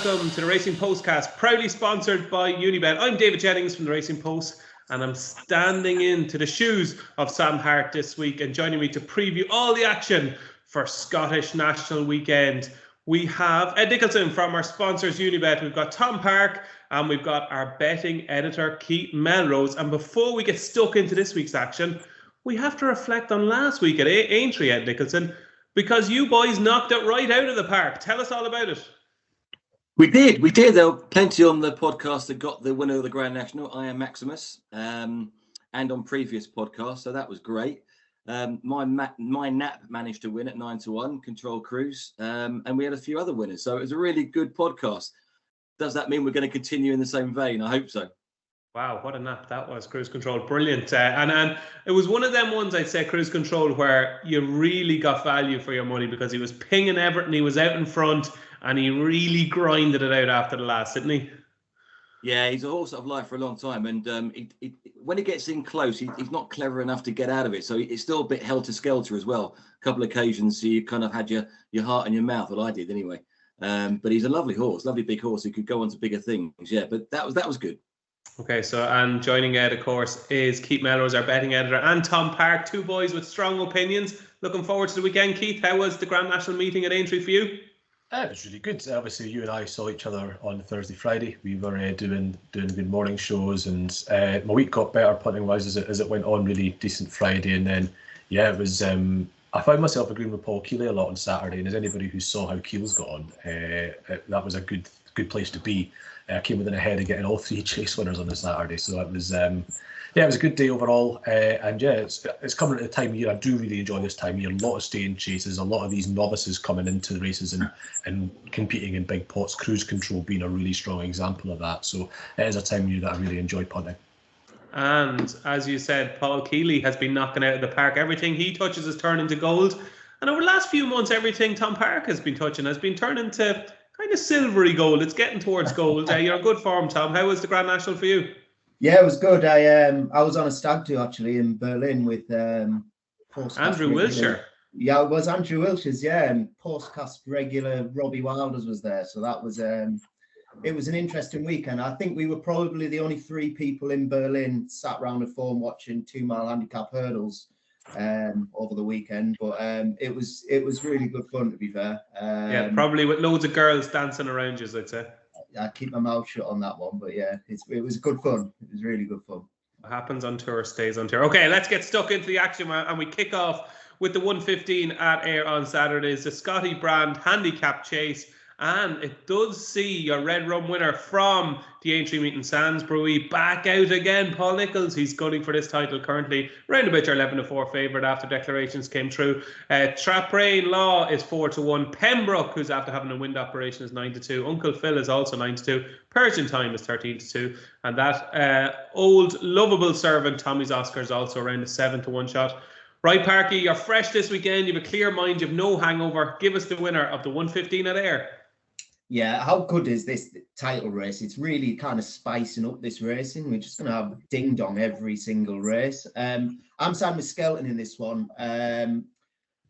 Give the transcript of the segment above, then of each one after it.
welcome to the Racing Postcast, proudly sponsored by Unibet. I'm David Jennings from the Racing Post, and I'm standing into the shoes of Sam Hart this week, and joining me to preview all the action for Scottish National Weekend, we have Ed Nicholson from our sponsors Unibet. We've got Tom Park, and we've got our betting editor Keith Melrose. And before we get stuck into this week's action, we have to reflect on last week at Aintree, Ed Nicholson, because you boys knocked it right out of the park. Tell us all about it. We did. There were plenty on the podcast that got the winner of the Grand National, I Am Maximus, and on previous podcasts, so that was great. My nap managed to win at 9-1, Control Cruise, and we had a few other winners, so it was a really good podcast. Does that mean we're going to continue in the same vein? I hope so. Wow, what a nap that was, Cruise Control. Brilliant. And it was one of them ones, I'd say, Cruise Control, where you really got value for your money because he was pinging Everton, he was out in front, and he really grinded it out after the last, didn't he? Yeah, he's a horse I've liked for a long time. And when he gets in close, he's not clever enough to get out of it. So it's still a bit helter-skelter as well. A couple of occasions, so you kind of had your heart in your mouth. Well, I did anyway. But he's a lovely horse, lovely big horse who could go on to bigger things. Yeah, but that was good. Okay, so and joining Ed, of course, is Keith Melrose, our betting editor, and Tom Park, two boys with strong opinions. Looking forward to the weekend. Keith, how was the Grand National meeting at Aintree for you? It was really good. Obviously, you and I saw each other on Thursday, Friday. We were doing good morning shows, and my week got better punting-wise as it went on. Really decent Friday, and then it was. I found myself agreeing with Paul Keeley a lot on Saturday, and as anybody who saw how Keels got on, that was a good place to be. I came within a head of getting all three chase winners on the Saturday, so it was it was a good day overall. It's coming at a time of year I do really enjoy this time of year. A lot of staying chases, a lot of these novices coming into the races and competing in big pots. Cruise Control being a really strong example of that. So it is a time of year that I really enjoy punting. And as you said, Paul Keeley has been knocking out of the park. Everything he touches has turned into gold. And over the last few months, everything Tom Park has been touching has been turned into kind of silvery gold. It's getting towards gold. You're in good form, Tom. How was the Grand National for you? Yeah, it was good. I was on a stag do actually in Berlin with Postcast Andrew Wilshire. Yeah, it was Andrew Wilshire's. Yeah, and Postcast regular Robbie Wilders was there, so that was it was an interesting weekend. I think we were probably the only three people in Berlin sat round a phone watching 2 mile handicap hurdles over the weekend, but it was really good fun, to be fair. Probably with loads of girls dancing around you, I'd say. I keep my mouth shut on that one, but yeah, it was good fun. It was really good fun. What happens on tour stays on tour. Okay, let's get stuck into the action, and we kick off with the 1:15 at Ayr on Saturdays, the Scotty Brand Handicap Chase. And it does see your Red Rum winner from the Aintree meeting, Sainsbury, back out again. Paul Nicholls, he's gunning for this title currently. Round about your 11-4 favourite after declarations came through. Traprain Law is 4-1. Pembroke, who's after having a wind operation, is 9-2. Uncle Phil is also 9-2. Persian Time is 13-2. And that old lovable servant, Tommy's Oscar, is also around a 7-1 shot. Right, Parky, you're fresh this weekend. You have a clear mind. You have no hangover. Give us the winner of the 1:15 at Ayr. Yeah, how good is this title race? It's really kind of spicing up this racing. We're just going to have ding dong every single race. I'm siding with Skelton in this one. I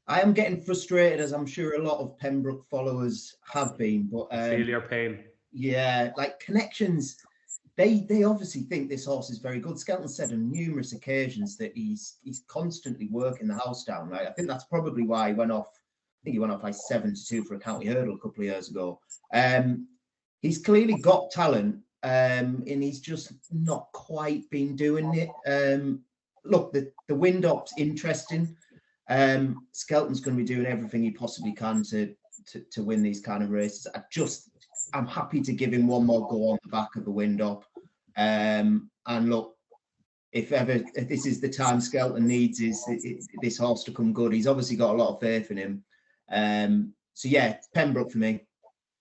am getting frustrated, as I'm sure a lot of Pembroke followers have been. But feel your pain. Yeah, like Connections, they obviously think this horse is very good. Skelton said on numerous occasions that he's constantly working the house down. Right? I think that's probably why he went off. I think he went off like 7-2 for a county hurdle a couple of years ago. He's clearly got talent, and he's just not quite been doing it. Look, the wind op's interesting. Skelton's going to be doing everything he possibly can to win these kind of races. I'm happy to give him one more go on the back of the wind up. And look, if this is the time Skelton needs this horse to come good, he's obviously got a lot of faith in him. So yeah, Pembroke for me.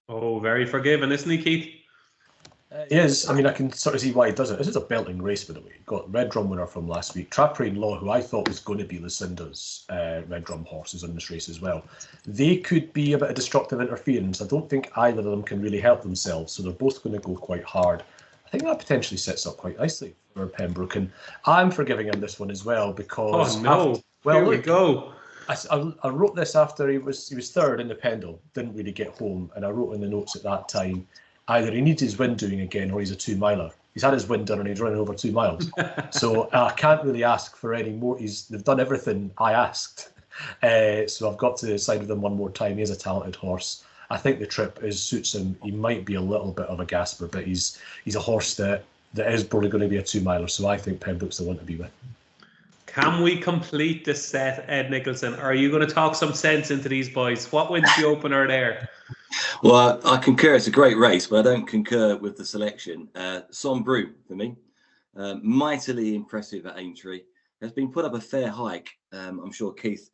Oh, very forgiving, isn't he, Keith? He is. I mean, I can sort of see why he does it. This is a belting race, by the way. Got Red Drum winner from last week. Traprain Law, who I thought was going to be Lucinda's Red Drum horses in this race as well. They could be a bit of destructive interference. I don't think either of them can really help themselves, so they're both going to go quite hard. I think that potentially sets up quite nicely for Pembroke, and I'm forgiving him this one as well because... Oh, no. Here we go. I wrote this after he was third in the Pendle, didn't really get home, and I wrote in the notes at that time, either he needs his wind doing again or he's a 2-miler. He's had his wind done and he's running over 2 miles. So I can't really ask for any more. They've done everything I asked. So I've got to side with him one more time. He is a talented horse. I think the trip suits him. He might be a little bit of a gasper, but he's a horse that is probably going to be a 2-miler. So I think Pembroke's the one to be with. Can we complete this set, Ed Nicholson? Or are you going to talk some sense into these boys? What wins the opener there? Well, I concur. It's a great race, but I don't concur with the selection. Sombreux for me, mightily impressive at Aintree. Has been put up a fair hike. I'm sure Keith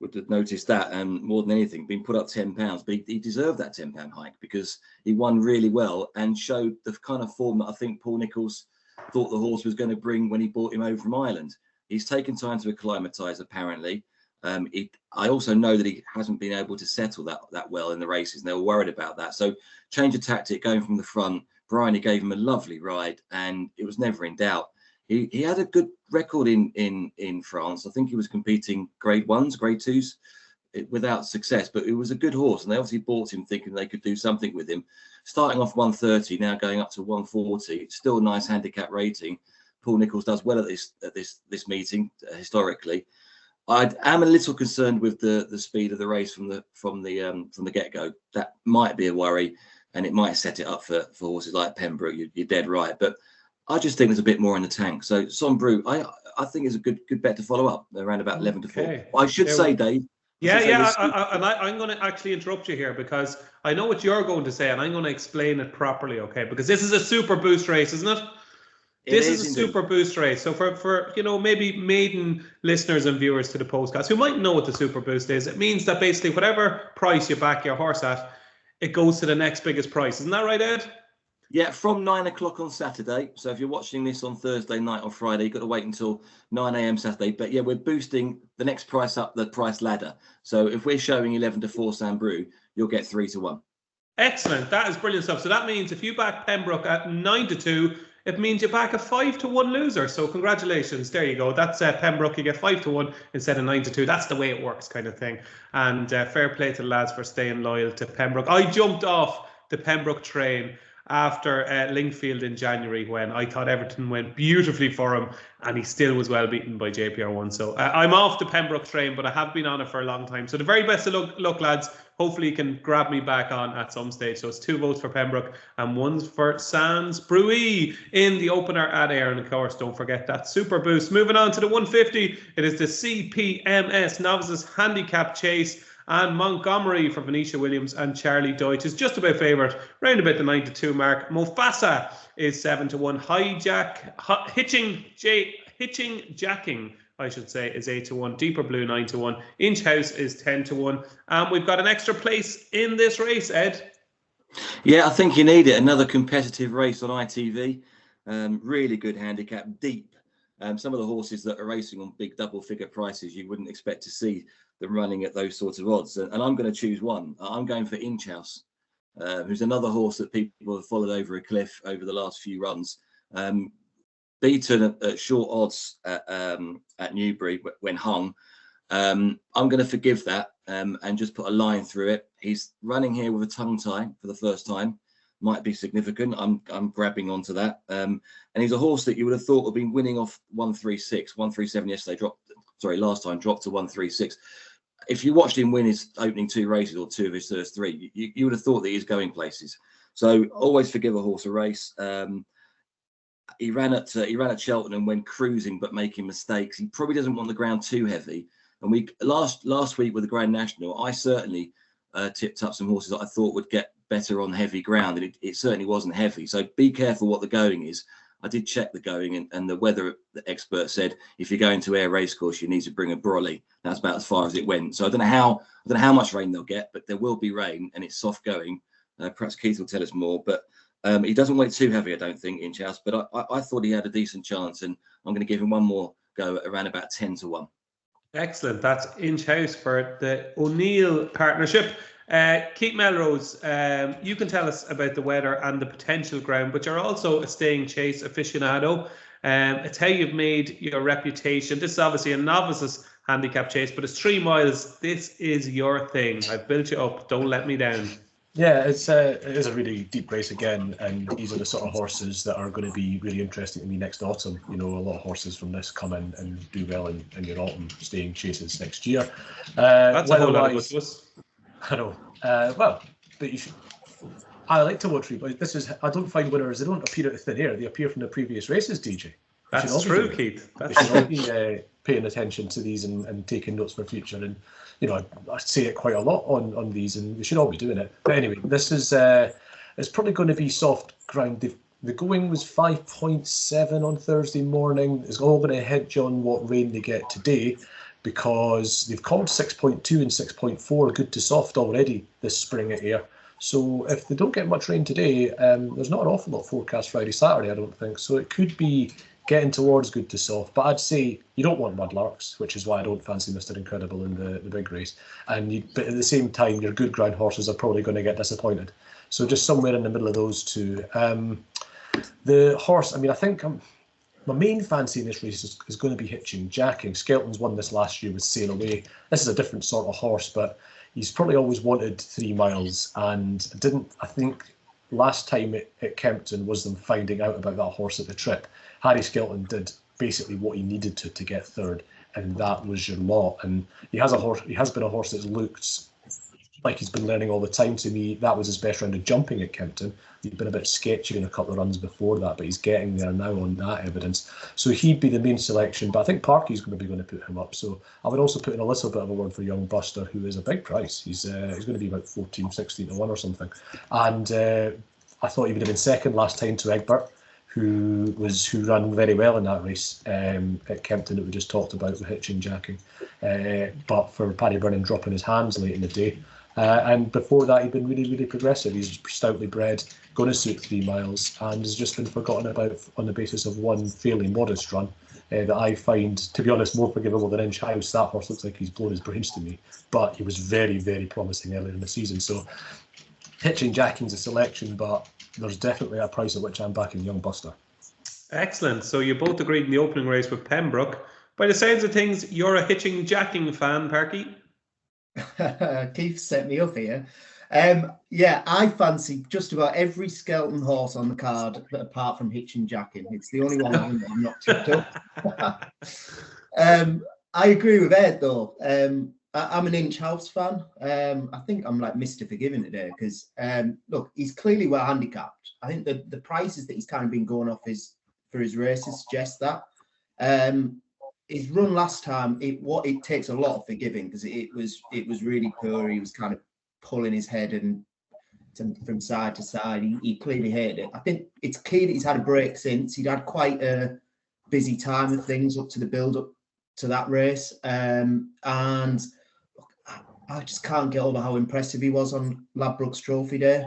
would have noticed that, and more than anything, been put up £10. But he deserved that £10 hike because he won really well and showed the kind of form that I think Paul Nicholls thought the horse was going to bring when he brought him over from Ireland. He's taken time to acclimatise, apparently. I also know that he hasn't been able to settle that well in the races, and they were worried about that. So change of tactic, going from the front. Bryony gave him a lovely ride, and it was never in doubt. He had a good record in France. I think he was competing grade 1s, grade 2s, without success, but it was a good horse, and they obviously bought him thinking they could do something with him. Starting off 130, now going up to 140, still a nice handicap rating. Paul Nicholls does well at this meeting historically. I am a little concerned with the speed of the race from the get-go. That might be a worry, and it might set it up for horses like Pembroke. You're dead right, but I just think there's a bit more in the tank. So Sombreux, I think is a good bet to follow up around about 11 to 4. I should say, Dave. I'm going to actually interrupt you here because I know what you're going to say, and I'm going to explain it properly, okay? Because this is a super boost race, isn't it? This is a super boost race. So for maybe maiden listeners and viewers to the podcast who might know what the super boost is, it means that basically whatever price you back your horse at, it goes to the next biggest price. Isn't that right, Ed? Yeah, from 9 o'clock on Saturday. So if you're watching this on Thursday night or Friday, you've got to wait until 9 a.m. Saturday. But yeah, we're boosting the next price up the price ladder. So if we're showing 11 to 4 Sombreux, you'll get 3 to 1. Excellent. That is brilliant stuff. So that means if you back Pembroke at 9 to 2, it means you back a 5 to 1 loser. So congratulations. There you go. That's Pembroke. You get 5 to 1 instead of 9 to 2. That's the way it works, kind of thing. And fair play to the lads for staying loyal to Pembroke. I jumped off the Pembroke train after Lingfield in January when I thought Everton went beautifully for him, and he still was well beaten by JPR1. So I'm off the Pembroke train, but I have been on it for a long time. So the very best of luck, lads. Hopefully you can grab me back on at some stage. So it's 2 votes for Pembroke and 1 for Sans Bruy in the opener at Ayr. And of course, don't forget that super boost. Moving on to the 150, it is the CPMS Novices Handicap Chase. And Montgomery for Venetia Williams and Charlie Deutsch is just about favourite, round about the 9 to 2 mark. Mofasa is 7 to 1. Hitching Jacking, I should say, is 8 to 1. Deeper Blue 9 to 1. Inch House is 10 to 1. And we've got an extra place in this race, Ed. Yeah, I think you need it. Another competitive race on ITV. Really good handicap, deep. Some of the horses that are racing on big double-figure prices, you wouldn't expect to see them running at those sorts of odds. And I'm going to choose one. I'm going for Inch House, who's another horse that people have followed over a cliff over the last few runs. Beaten at short odds at Newbury when hung. I'm going to forgive that and just put a line through it. He's running here with a tongue tie for the first time. Might be significant. I'm grabbing onto that. And he's a horse that you would have thought would be winning off 136, 137 yesterday. Last time dropped to 136. If you watched him win his opening 2 races or 2 of his first 3, you would have thought that he's going places. So always forgive a horse a race. He ran at Cheltenham when cruising but making mistakes. He probably doesn't want the ground too heavy. And last week with the Grand National, I certainly tipped up some horses that I thought would get better on heavy ground, and it certainly wasn't heavy. So be careful what the going is. I did check the going, and the weather expert said if you're going to Ayr Racecourse, you need to bring a brolly. That's about as far as it went. So I don't know how much rain they'll get, but there will be rain, and it's soft going. Perhaps Keith will tell us more, but he doesn't weigh too heavy, I don't think, Inch House. But I thought he had a decent chance, and I'm going to give him one more go at around about 10 to 1. Excellent. That's Inch House for the O'Neill partnership. Keith Melrose, you can tell us about the weather and the potential ground, but you're also a staying chase aficionado. It's how you've made your reputation. This is obviously a novices handicap chase, but it's 3 miles. This is your thing. I've built you up. Don't let me down. Yeah, it is a really deep race again, and these are the sort of horses that are going to be really interesting to me next autumn. A lot of horses from this come in and do well in your autumn staying chases next year. That's a whole lot of good to us. I know. Well, but you should. I like to watch but I don't find winners. They don't appear out of thin air. They appear from the previous races, DJ. That's true, Keith. They should all be paying attention to these and taking notes for future. And I say it quite a lot on these, and we should all be doing it. But anyway, this is it's probably going to be soft ground. The going was 5.7 on Thursday morning. It's all going to hinge on what rain they get today, because they've called 6.2 and 6.4 good to soft already this spring at Ayr. So if they don't get much rain today, there's not an awful lot forecast Friday, Saturday, I don't think. So it could be getting towards good to soft. But I'd say you don't want mudlarks, which is why I don't fancy Mr. Incredible in the big race. But at the same time, your good ground horses are probably going to get disappointed. So just somewhere in the middle of those two. The horse, I think my main fancy in this race is going to be Hitching Jacking. Skelton's won this last year with Sail Away. This is a different sort of horse, but he's probably always wanted 3 miles, and I think last time at Kempton was them finding out about that horse at the trip. Harry Skelton did basically what he needed to get third, and that was your lot. And he has been a horse that's looked like he's been learning all the time. To me, that was his best round of jumping at Kempton. He'd been a bit sketchy in a couple of runs before that, but he's getting there now on that evidence. So he'd be the main selection, but I think Parky's going to put him up. So I would also put in a little bit of a word for Young Buster, who is a big price. He's going to be about 14, 16 to 1 or something. And I thought he would have been second last time to Egbert, who ran very well in that race at Kempton that we just talked about with Hitching Jacking. But for Paddy Brennan dropping his hands late in the day. And before that, he'd been really, really progressive. He's stoutly bred, going to suit 3 miles, and has just been forgotten about on the basis of one fairly modest run that I find, to be honest, more forgivable than Inch House. That horse looks like he's blown his brains to me, but he was very, very promising earlier in the season. So Hitching Jacking's a selection, but there's definitely a price at which I'm backing Young Buster. Excellent. So you both agreed in the opening race with Pembroke. By the sounds of things, you're a Hitching Jacking fan, Parky. Keith set me up here. I fancy just about every Skelton horse on the card, apart from Hitching Jacking. It's the only one I'm not tipped up. I agree with Ed though. I'm an Inch House fan. I think I'm like Mr. Forgiving today because look, he's clearly well handicapped. I think the prices that he's kind of been going off for his races suggest that. His run last time, it takes a lot of forgiving because it was really poor. He was kind of pulling his head and from side to side. He clearly hated it. I think it's clear that he's had a break since. He'd had quite a busy time of things up to the build up to that race, and I just can't get over how impressive he was on Ladbrokes Trophy Day.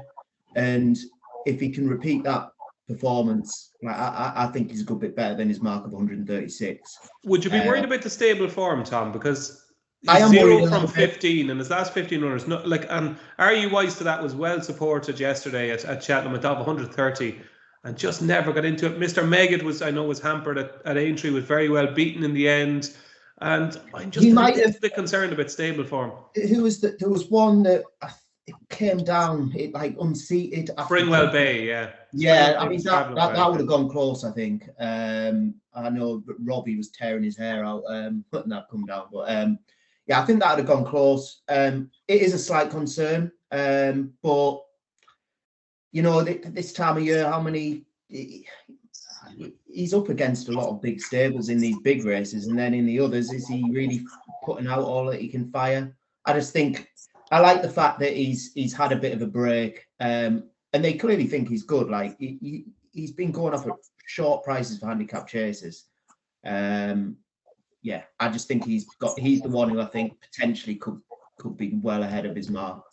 And if he can repeat that performance, I think he's a good bit better than his mark of 136. Would you be worried about the stable form, Tom? Because I am 0 from 15 and his last 15 runners, and RU Wise to that was well supported yesterday at Cheltenham at 130 and just never got into it. Mr. Megget was hampered at Aintree, was very well beaten in the end. And I'm just a bit concerned about stable form. There was one that it came down, it like unseated. Springwell Bay, yeah. Yeah, I mean that would have gone close, I think. I know Robbie was tearing his hair out putting that come down, but I think that would have gone close. It is a slight concern, but this time of year, how many? He's up against a lot of big stables in these big races, and then in the others, is he really putting out all that he can fire? I just think I like the fact that he's had a bit of a break, and they clearly think he's good. Like he's been going off at short prices for handicap chases. I just think he's the one who I think potentially could be well ahead of his mark.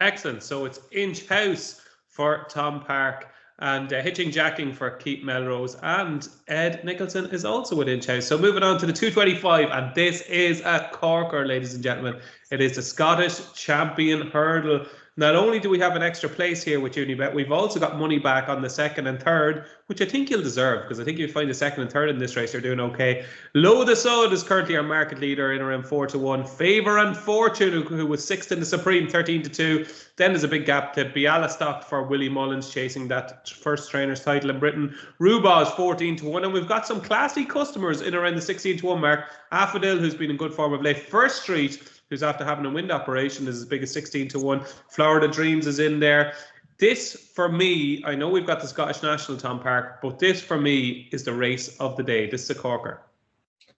Excellent. So it's Inch House for Tom Park. And Hitching Jacking for Keith Melrose, and Ed Nicholson is also with Inch House. So moving on to the 225, and this is a corker, ladies and gentlemen. It is the Scottish Champion Hurdle Not only do we have an extra place here with Unibet, we've also got money back on the second and third, which I think you'll deserve, because I think you'll find the second and third in this race are doing okay. Low the Sud is currently our market leader in around 4-1. Favour and Fortune, who was sixth in the Supreme, 13-2. Then there's a big gap to Bialystok for Willie Mullins, chasing that first trainer's title in Britain. Rubaz 14-1, and we've got some classy customers in around the 16-1 mark. Affodil, who's been in good form of late. First Street, who's after having a wind operation, is as big as 16-1. Florida Dreams is in there. This, for me, I know we've got the Scottish National, Tom Park, but this, for me, is the race of the day. This is a corker.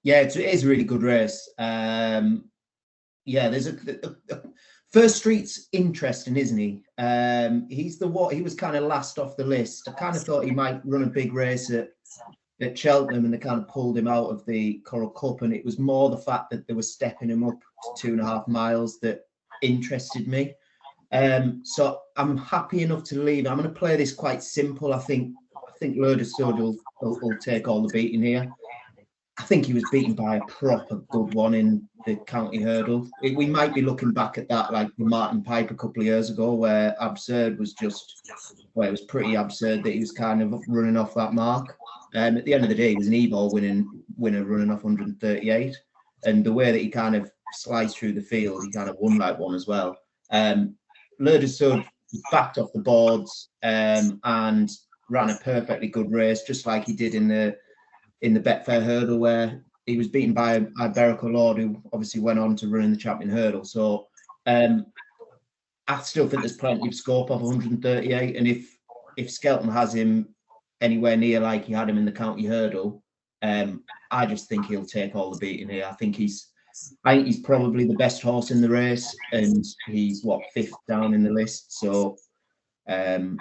Yeah, it is a really good race. There's a First Street's interesting, isn't he? He was kind of last off the list. I kind of thought he might run a big race at Cheltenham, and they kind of pulled him out of the Coral Cup, and it was more the fact that they were stepping him up to 2.5 miles that interested me. So I'm happy enough to leave. I'm going to play this quite simple. I think Load of Sud will take all the beating here. I think he was beaten by a proper good one in the county hurdle. We might be looking back at that like the Martin Pipe a couple of years ago, where Absurd was just, well, it was pretty absurd that he was kind of running off that mark. At the end of the day, he was an E-ball winner running off 138. And the way that he kind of sliced through the field, he kind of won like one as well. Load of Sud backed off the boards and ran a perfectly good race, just like he did in the Betfair hurdle, where he was beaten by Iberico Lord, who obviously went on to run in the champion hurdle. So I still think there's plenty of scope of 138. And if Skelton has him anywhere near like he had him in the county hurdle, I just think he'll take all the beating here. I think he's probably the best horse in the race, and he's fifth down in the list. So I'm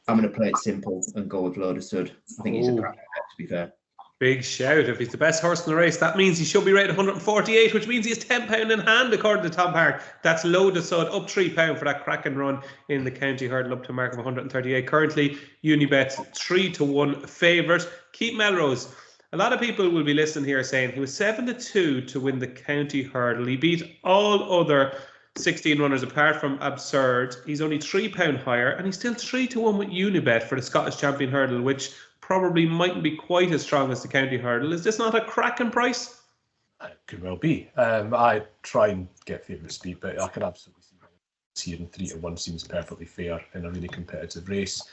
going to play it simple and go with Load of Sud. I think he's a cracking bet, to be fair. Big shout. If he's the best horse in the race, that means he should be rated 148, which means he's £10 in hand, according to Tom Park. That's Load of Sud, up £3 for that cracking run in the county hurdle, up to a mark of 138. Currently, Unibet's 3-1 favourite. Keith Melrose. A lot of people will be listening here saying he was 7-2 to win the county hurdle. He beat all other 16 runners apart from Absurd. He's only £3 higher, and he's still 3-1 with Unibet for the Scottish Champion Hurdle, which probably mightn't be quite as strong as the county hurdle. Is this not a cracking price? It could well be. I try and get favourite speed, but I can absolutely see here in 3-1 seems perfectly fair in a really competitive race.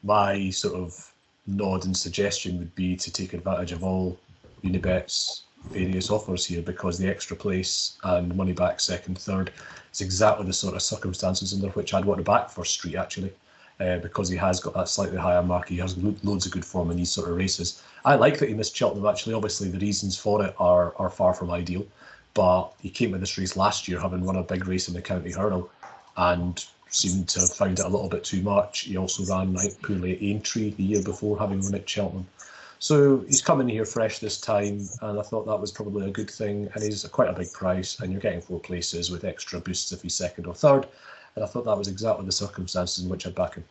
My sort of nod and suggestion would be to take advantage of all Unibet's various offers here, because the extra place and money back second, third is exactly the sort of circumstances under which I'd want to back First Street, actually, because he has got that slightly higher mark. He has loads of good form in these sort of races. I like that he missed Cheltenham, actually. Obviously, the reasons for it are far from ideal, but he came to this race last year having won a big race in the county hurdle and seemed to have found it a little bit too much. He also ran poorly at Aintree the year before, having won at Cheltenham. So he's coming here fresh this time, and I thought that was probably a good thing. And he's quite a big price, and you're getting 4 places with extra boosts if he's second or third. And I thought that was exactly the circumstances in which I'd back him.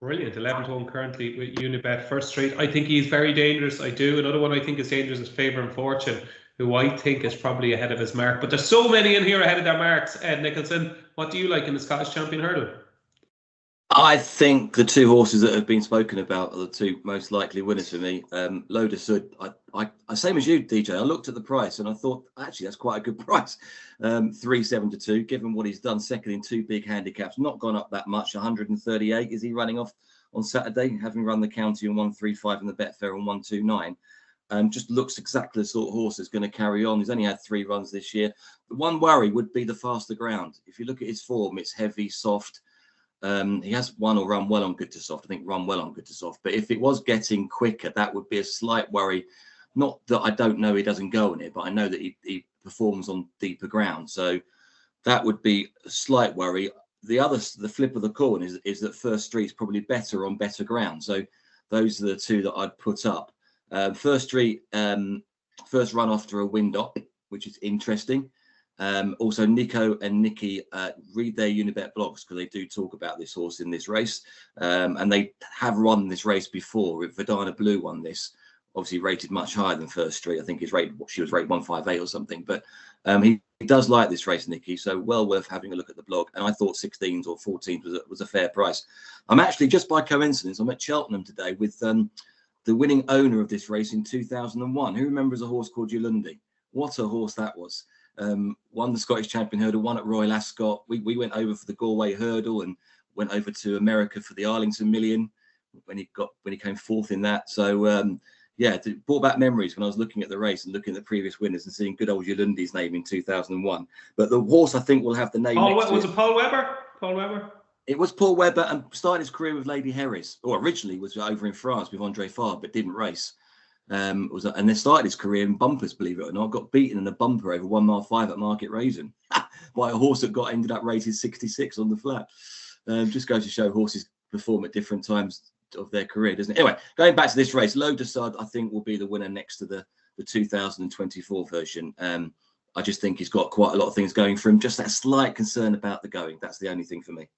Brilliant. 11-1 currently with Unibet. First Street, I think he's very dangerous. I do. Another one I think is dangerous is Favour and Fortune, who I think is probably ahead of his mark. But there's so many in here ahead of their marks. Ed Nicholson, what do you like in the Scottish Champion Hurdle? I think the two horses that have been spoken about are the two most likely winners for me. Load of Sud, I same as you, DJ. I looked at the price and I thought, actually, that's quite a good price. 3.72, given what he's done, second in 2 big handicaps, not gone up that much. 138 is he running off on Saturday, having run the county on 135 and the Betfair on 129. Just looks exactly the sort of horse that's going to carry on. He's only had 3 runs this year. The one worry would be the faster ground. If you look at his form, it's heavy, soft. He has won or run well on good to soft. I think run well on good to soft. But if it was getting quicker, that would be a slight worry. Not that I don't know he doesn't go in it, but I know that he performs on deeper ground. So that would be a slight worry. The flip of the coin is that First Street's probably better on better ground. So those are the two that I'd put up. First Street, first run after a wind up, which is interesting. Also, Nico and Nikki read their Unibet blogs, because they do talk about this horse in this race, and they have run this race before. Verdana Blue won this obviously rated much higher than First Street. I think she was rated 158 or something. But he does like this race, Nicky, so well worth having a look at the blog. And I thought 16s or 14s was a fair price. I'm actually, just by coincidence, I'm at Cheltenham today with the winning owner of this race in 2001. Who remembers a horse called Yolundi? What a horse that was. Won the Scottish Champion Hurdle, won at Royal Ascot. We went over for the Galway Hurdle and went over to America for the Arlington Million when he came fourth in that. So it brought back memories when I was looking at the race and looking at the previous winners and seeing good old Yolundi's name in 2001. But the horse I think will have the name. Was it Paul Webber? Paul Webber. It was Paul Webber, and started his career with Lady Harris, or originally was over in France with Andre Fabre, but didn't race. And they started his career in bumpers, believe it or not. Got beaten in a bumper over 1 mile 5 at Market Raisin by a horse that ended up rated 66 on the flat. Just goes to show horses perform at different times of their career, doesn't it? Anyway, going back to this race, Lo Desaad, I think, will be the winner next to the 2024 version. I just think he's got quite a lot of things going for him. Just that slight concern about the going. That's the only thing for me.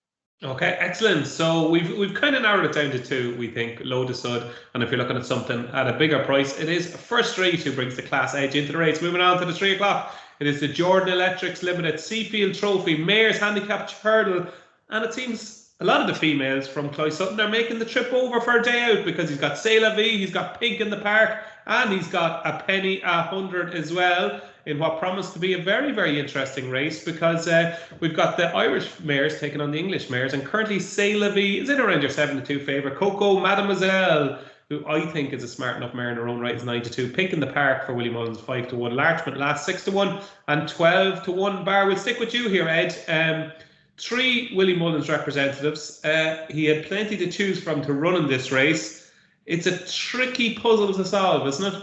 Okay, excellent. So we've kind of narrowed it down to 2, we think, Lo Desaad. And if you're looking at something at a bigger price, it is First Street who brings the class edge into the race. Moving on to the 3 o'clock, it is the Jordan Electrics Limited Seafield Trophy Mayor's Handicap Hurdle. And it seems a lot of the females from Cloysutton are making the trip over for a day out, because he's got C'est La Vie, he's got Pink in the Park, and he's got a penny 100 as well, in what promised to be a very, very interesting race, because we've got the Irish mares taking on the English mares, and currently C'est La Vie is in around your 7-2 favourite. Coco Mademoiselle, who I think is a smart enough mare in her own right, is 9-2. Pink in the Park for Willie Mullins, 5-1. Larchmont last 6-1 and 12-1. Bar, we'll stick with you here, Ed. 3 Willie Mullins representatives. He had plenty to choose from to run in this race. It's a tricky puzzle to solve, isn't it?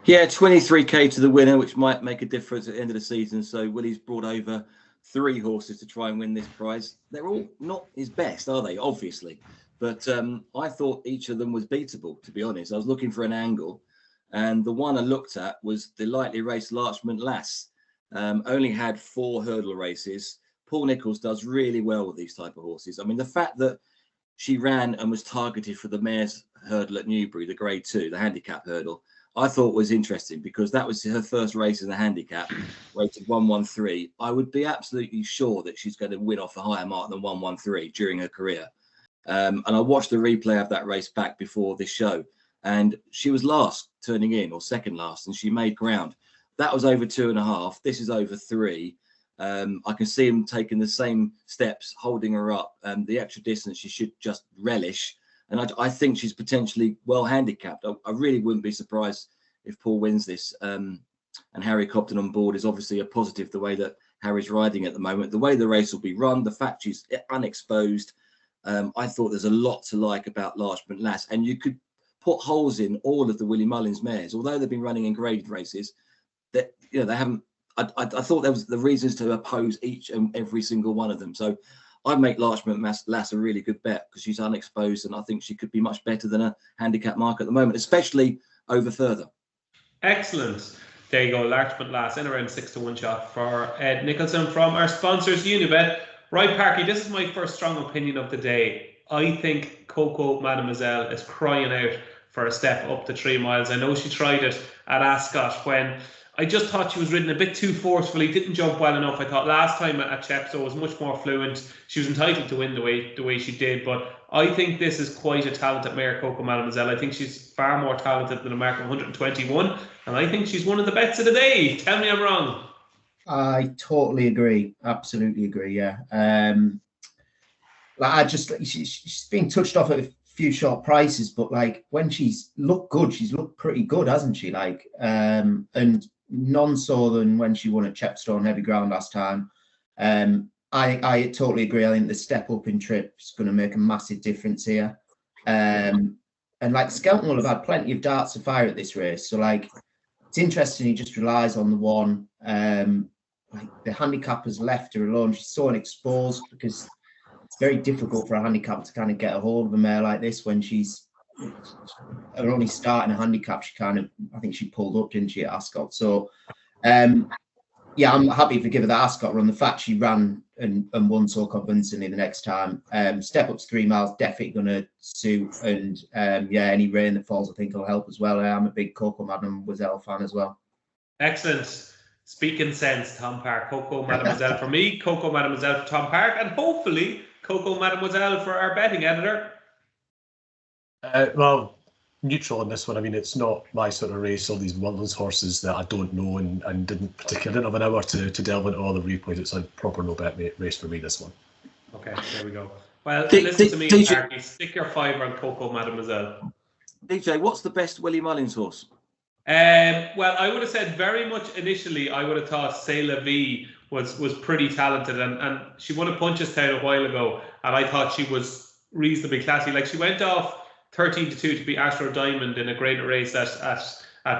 Yeah, 23k to the winner, which might make a difference at the end of the season. So Willie's brought over 3 horses to try and win this prize. They're all not his best, are they? Obviously. But I thought each of them was beatable, to be honest. I was looking for an angle. And the one I looked at was the lightly raced Larchmont Lass. Only had 4 hurdle races. Paul Nicholls does really well with these type of horses. I mean, the fact that she ran and was targeted for the mare's hurdle at Newbury, the grade 2, the handicap hurdle, I thought was interesting, because that was her first race in the handicap, rated 113. I would be absolutely sure that she's going to win off a higher mark than 113 during her career. And I watched the replay of that race back before this show, and she was last turning in, or second last, and she made ground. That was over 2.5. This is over 3. I can see him taking the same steps, holding her up, and the extra distance she should just relish. And I think she's potentially well handicapped. I really wouldn't be surprised if Paul wins this. And Harry Cobden on board is obviously a positive, the way that Harry's riding at the moment, the way the race will be run, the fact she's unexposed. I thought there's a lot to like about Larchmont Lass. And you could put holes in all of the Willie Mullins mares, although they've been running in graded races, that they haven't. I thought there was the reasons to oppose each and every single one of them. So I'd make Larchmont Lass a really good bet, because she's unexposed, and I think she could be much better than a handicap mark at the moment, especially over further. Excellent. There you go, Larchmont Lass in around 6-1 shot for Ed Nicholson from our sponsors, Unibet. Right, Parky, this is my first strong opinion of the day. I think Coco Mademoiselle is crying out for a step up to 3 miles. I know she tried it at Ascot when I just thought she was ridden a bit too forcefully, didn't jump well enough. I thought last time at Chepstow was much more fluent. She was entitled to win the way she did, but I think this is quite a talented mare, Coco Mademoiselle. I think she's far more talented than a mark of 121, and I think she's one of the bets of the day. Tell me I'm wrong. I totally agree. Absolutely agree. Yeah. She's been touched off at a few short prices, but like when she's looked good, she's looked pretty good, hasn't she? And none so than when she won at Chepstow on heavy ground last time. I totally agree. I think the step up in trip is going to make a massive difference here. And like Skelton will have had plenty of darts to fire at this race. So like it's interesting, he just relies on the one. Like the handicapper's left her alone. She's so unexposed, because it's very difficult for a handicapper to kind of get a hold of a mare like this when she's only starting a handicap. I think she pulled up, didn't she, at Ascot? So Yeah, I'm happy to give her that Ascot run. The fact she ran and won so convincingly the next time. Step Up's 3 miles definitely going to suit. And any rain that falls, I think, will help as well. I'm a big Coco Mademoiselle fan as well. Excellent. Speaking sense, Tom Park. Coco Mademoiselle for me, Coco Mademoiselle for Tom Park, and hopefully Coco Mademoiselle for our betting editor. Well, neutral on this one. I mean, it's not my sort of race. All these Mullins horses that I don't know and didn't have an hour to delve into all the replays. It's a proper no bet race for me, this one. Okay, there we go. Well, listen to me, DJ, stick your fiver on Coco Mademoiselle. DJ, what's the best Willie Mullins horse? Well, I would have said very much initially, I would have thought C'est La Vie was pretty talented, and she won a Punchestown a while ago, and I thought she was reasonably classy. Like, she went off 13-2 to beat Astro Diamond in a great race at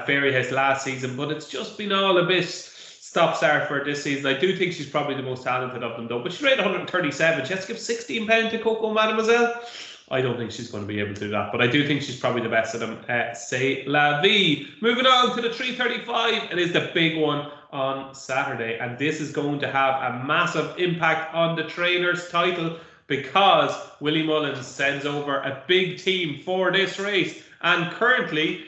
Fairyhouse last season, but it's just been all a bit stop-start for this season. I do think she's probably the most talented of them, though, but she's rated 137. She has to give £16 to Coco Mademoiselle. I don't think she's going to be able to do that, but I do think she's probably the best of them. C'est La Vie. Moving on to the 335. It is the big one on Saturday, and this is going to have a massive impact on the trainer's title, because Willie Mullins sends over a big team for this race. And currently,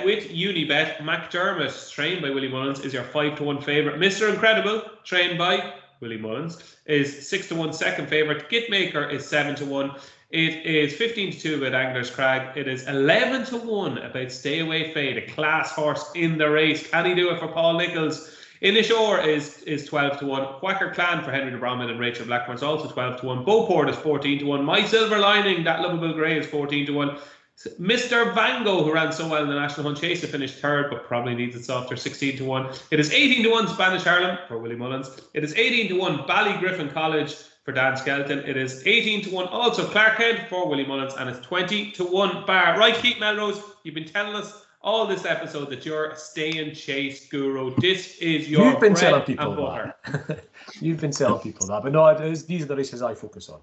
with Unibet, McDermott, trained by Willie Mullins, is your 5-1 favourite. Mr. Incredible, trained by Willie Mullins, is 6-1 second favourite. Gitmaker is 7-1. It is 15-2 about Angler's Crag. It is 11-1 about Stay Away Fade, a class horse in the race. Can he do it for Paul Nicholls? Inishore is 12-1. Whacker Clan for Henry de Bromhead and Rachel Blackmore is also 12-1. Beauport is 14-1. My Silver Lining, that lovable grey, is 14-1. Mr. Van Gogh, who ran so well in the National Hunt Chase, finished third, but probably needs it softer, 16-1. It is 18-1 Spanish Harlem for Willie Mullins. It is 18-1 Ballygriffin College for Dan Skelton. It is 18-1 also Clark Kent for Willie Mullins, and it's 20-1 Bar. Right, Keith Melrose, you've been telling us all this episode that you're a stay and chase guru. This is your You've been bread telling people and butter. that. You've been telling people that, but no, these are the races I focus on.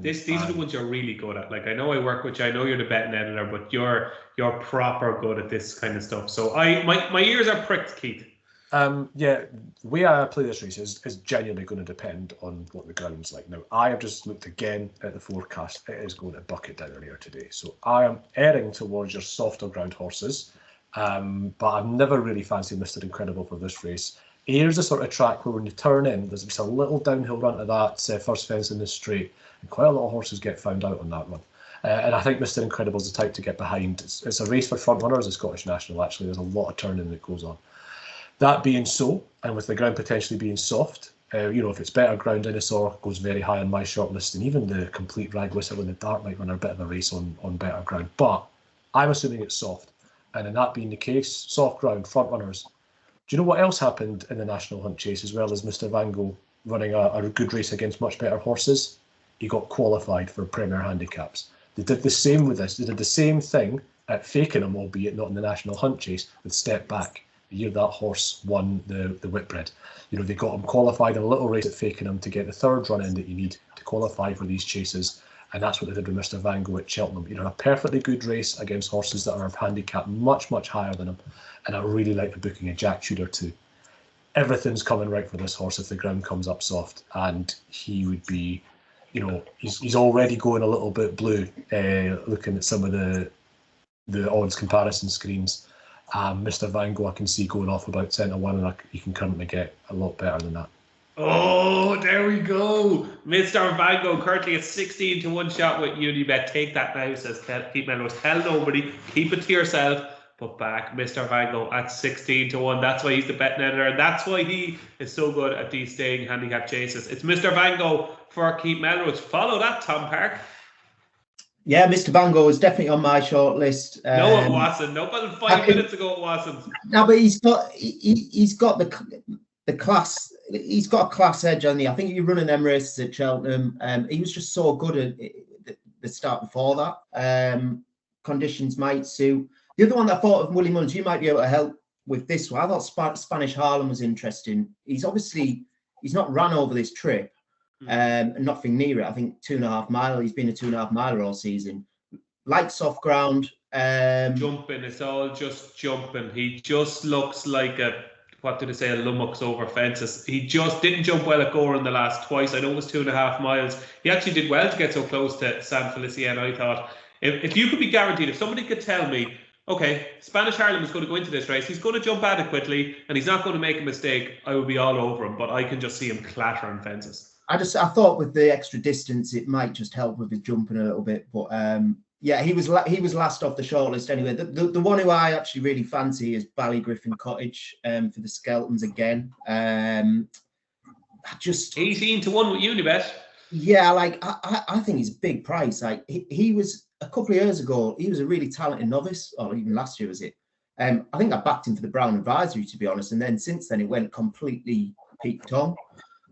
These are the ones you're really good at. Like, I know I work with you, I know you're the betting editor, but you're proper good at this kind of stuff. So my ears are pricked, Keith. The way I play this race is genuinely going to depend on what the ground's like. Now, I have just looked again at the forecast. It is going to bucket down here today. So I am erring towards your softer ground horses, but I've never really fancied Mr. Incredible for this race. Ayr is a sort of track where when you turn in, there's just a little downhill run to that first fence in the straight, and quite a lot of horses get found out on that run. And I think Mr. Incredible is the type to get behind. It's a race for front runners, the Scottish National, actually. There's a lot of turning that goes on. That being so, and with the ground potentially being soft, if it's better ground, Innisor goes very high on my short list, and even the complete Rag Whistle in the Dark might run a bit of a race on better ground. But I'm assuming it's soft. And in that being the case, soft ground, front runners. Do you know what else happened in the National Hunt Chase, as well as Mr. Van Gogh running a good race against much better horses? He got qualified for Premier Handicaps. They did the same with this. They did the same thing at Fakenham, albeit not in the National Hunt Chase, with Step Back. The year that horse won the Whitbread. They got him qualified in a little race at Fakenham to get the third run in that you need to qualify for these chases. And that's what they did with Mr. Van Gogh at Cheltenham. A perfectly good race against horses that are of handicap much, much higher than him. And I really like the booking of Jack Tudor too. Everything's coming right for this horse if the ground comes up soft. And he would be, he's already going a little bit blue, looking at some of the odds comparison screens. Mr. Van Gogh I can see going off about 10-1, and you can currently get a lot better than that. Oh, there we go. Mr. Van Gogh currently a 16-1 shot with Unibet. Take that now, says Keith Melrose. Tell nobody. Keep it to yourself. But back Mr. Van Gogh at 16-1. That's why he's the betting editor. And that's why he is so good at these staying handicap chases. It's Mr. Van Gogh for Keith Melrose. Follow that, Tom Park. Yeah, Mr. Van Gogh is definitely on my short list. No, it wasn't. No, about 5 minutes ago it wasn't. No, but he's got the class. He's got a class edge on the. I think you're running them races at Cheltenham. He was just so good at the start before that. Conditions might suit. The other one that I thought of, Willie Mullins, you might be able to help with this one. I thought Spanish Harlem was interesting. He's not run over this trip. Nothing near it. I think 2.5 mile. He's been a 2.5 miler all season. Like soft ground. Jumping. It's all just jumping. He just looks like a what did I say, lummox over fences. He just didn't jump well at Gore in the last twice. I know it was 2.5 miles. He actually did well to get so close to San Felicien. I thought, if you could be guaranteed, if somebody could tell me, okay, Spanish Harlem is going to go into this race, he's going to jump adequately and he's not going to make a mistake, I would be all over him. But I can just see him clattering fences. I thought with the extra distance, it might just help with his jumping a little bit. But yeah, he was last off the shortlist anyway. The one who I actually really fancy is Ballygriffin Cottage for the Skeltons again. Just 18 to 1 with Unibet. Yeah, like I think he's a big price. Like he was a couple of years ago, he was a really talented novice, or even last year was it? I think I backed him for the Brown Advisory, to be honest, and then since then it went completely peaked on.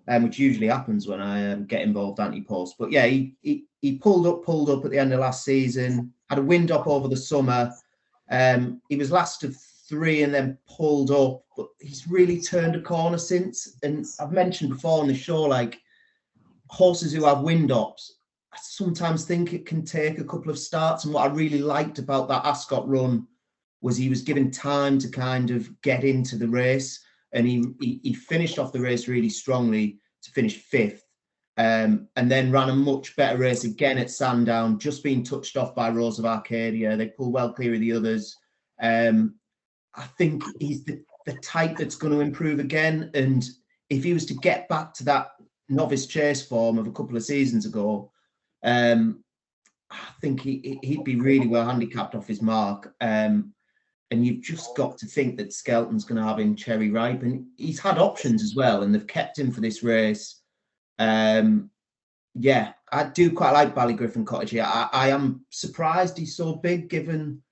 Which usually happens when I get involved anti-post. But yeah, he pulled up at the end of last season, had a wind up over the summer. He was last of 3 and then pulled up, but he's really turned a corner since. And I've mentioned before on the show, like horses who have wind ups, I sometimes think it can take a couple of starts. And what I really liked about that Ascot run was he was given time to kind of get into the race. And he finished off the race really strongly to finish 5th, and then ran a much better race again at Sandown, just being touched off by Rose of Arcadia. They pulled well clear of the others. I think he's the type that's going to improve again. And if he was to get back to that novice chase form of a couple of seasons ago, I think he'd be really well handicapped off his mark. And you've just got to think that Skelton's going to have him cherry ripe. And he's had options as well, and they've kept him for this race. Yeah, I do quite like Ballygriffin Cottage here. I am surprised he's so big, given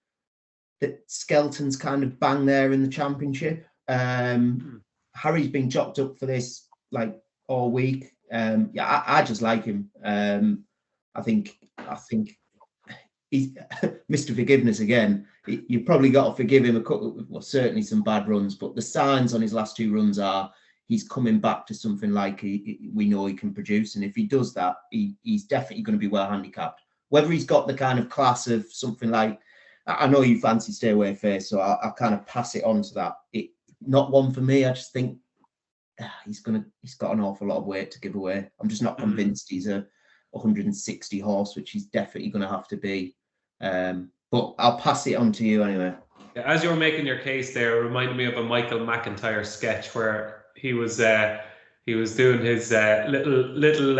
that Skelton's kind of bang there in the championship. Harry's been chopped up for this like all week. Yeah, I just like him. I think he's Mr. Forgiveness again. You've probably got to forgive him certainly some bad runs, but the signs on his last 2 runs are he's coming back to something like we know he can produce. And if he does that, he's definitely going to be well handicapped. Whether he's got the kind of class of something like, I know you fancy Stay Away Face, so I'll kind of pass it on to that. Not one for me. I just think he's got an awful lot of weight to give away. I'm just not convinced he's a 160 horse, which he's definitely going to have to be. But I'll pass it on to you anyway. As you were making your case there, it reminded me of a Michael McIntyre sketch where he was doing his little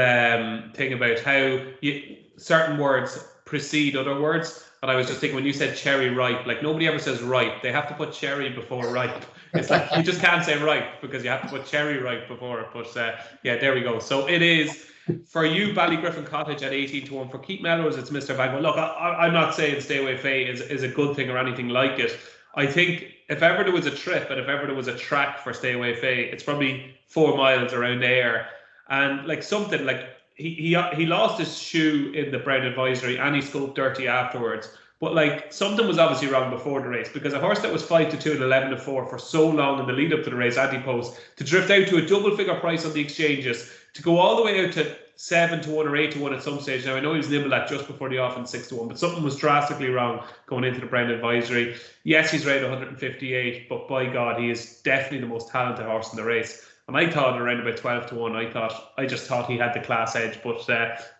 thing about how certain words precede other words. And I was just thinking, when you said cherry ripe, like nobody ever says ripe. They have to put cherry before ripe. It's like you just can't say ripe because you have to put cherry ripe before it. But yeah, there we go. So it is. For you, Ballygriffin Cottage at 18 to 1. For Keith Melrose, it's Mr. Vango. Look, I'm not saying Stay Away Faye is a good thing or anything like it. I think if ever there was a trip and if ever there was a track for Stay Away Faye, it's probably 4 miles around Ayr. And like something like he lost his shoe in the Brown Advisory and he scoped dirty afterwards. But like something was obviously wrong before the race, because a horse that was 5 to 2 and 11 to 4 for so long in the lead up to the race, anti-post, to drift out to a double figure price on the exchanges, to go all the way out to 7 to 1 or 8 to 1 at some stage. Now I know he was nibbled at just before the off and 6 to 1, but something was drastically wrong going into the Brown Advisory. Yes, he's around 158, but by God, he is definitely the most talented horse in the race. And I thought around about 12 to 1, I just thought he had the class edge. But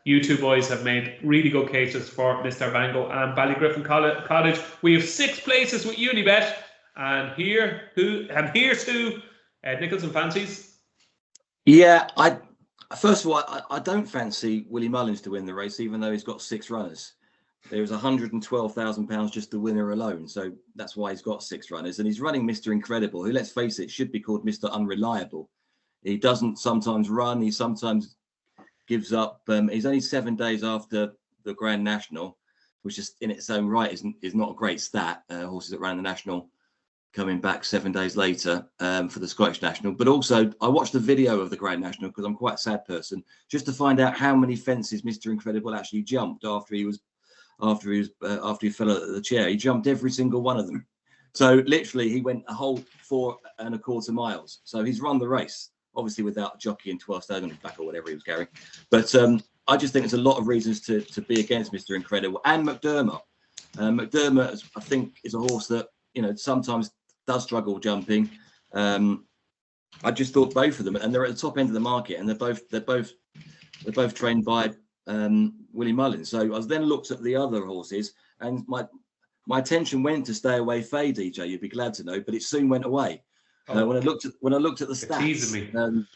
you two boys have made really good cases for Mr. Vango and Ballygriffin Cottage. We have 6 places with Unibet. And here's who Nicholson fancies. Yeah, first of all, I don't fancy Willie Mullins to win the race, even though he's got 6 runners. There was £112,000 just the winner alone, so that's why he's got 6 runners. And he's running Mr. Incredible, who, let's face it, should be called Mr. Unreliable. He doesn't sometimes run. He sometimes gives up. He's only 7 days after the Grand National, which is in its own right is not a great stat. Horses that ran the National coming back 7 days later for the Scottish National. But also, I watched the video of the Grand National because I'm quite a sad person, just to find out how many fences Mr. Incredible actually jumped after he fell out of the chair. He jumped every single one of them. So literally, he went a whole 4 1/4 miles. So he's run the race, obviously without a jockey and 12 stone on his back or whatever he was carrying. But I just think there's a lot of reasons to be against Mr. Incredible and McDermott. McDermott, I think, is a horse that sometimes does struggle jumping. I just thought both of them, and they're at the top end of the market, and they're both trained by Willie Mullins. So I then looked at the other horses, and my attention went to Stay Away Fay, DJ. You'd be glad to know, but it soon went away. When I looked at the stats,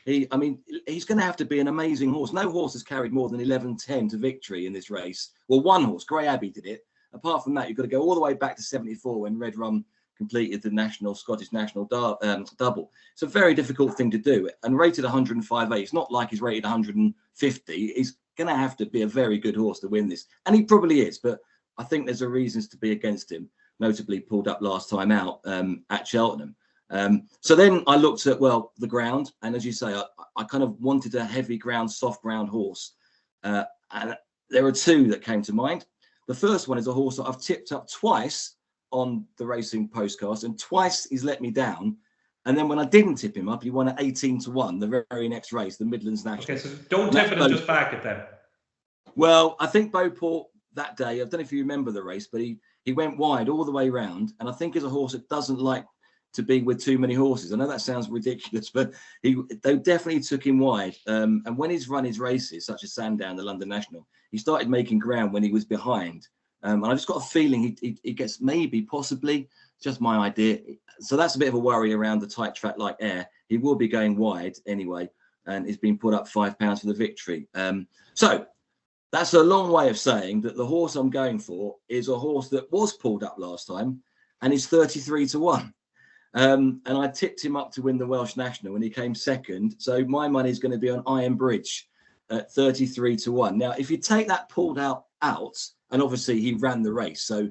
he's going to have to be an amazing horse. No horse has carried more than 11.10 to victory in this race. Well, one horse, Grey Abbey, did it. Apart from that, you've got to go all the way back to 74 when Red Rum completed the Scottish National double. It's a very difficult thing to do, and rated 105.8. It's not like he's rated 150. He's going to have to be a very good horse to win this, and he probably is. But I think there's a reasons to be against him. Notably, pulled up last time out at Cheltenham. So then I looked at the ground, and as you say, I kind of wanted a heavy ground, soft ground horse, and there are two that came to mind. The first one is a horse that I've tipped up twice on the Racing Postcast, and twice he's let me down. And then when I didn't tip him up, he won at 18-1 the very next race, the Midlands National. Okay, so don't tip it and just back it then. Well, I think Beauport that day, I don't know if you remember the race, but he went wide all the way round, and I think is a horse that doesn't like to be with too many horses. I know that sounds ridiculous, but they definitely took him wide. And when he's run his races, such as Sandown, the London National, he started making ground when he was behind. And I just got a feeling he gets possibly, just my idea. So that's a bit of a worry around the tight track like Ayr. He will be going wide anyway, and he's been put up £5 for the victory. So that's a long way of saying that the horse I'm going for is a horse that was pulled up last time, and he's 33-1. And I tipped him up to win the Welsh National when he came second. So my money is going to be on Iron Bridge at 33-1. Now, if you take that pulled out, and obviously he ran the race, so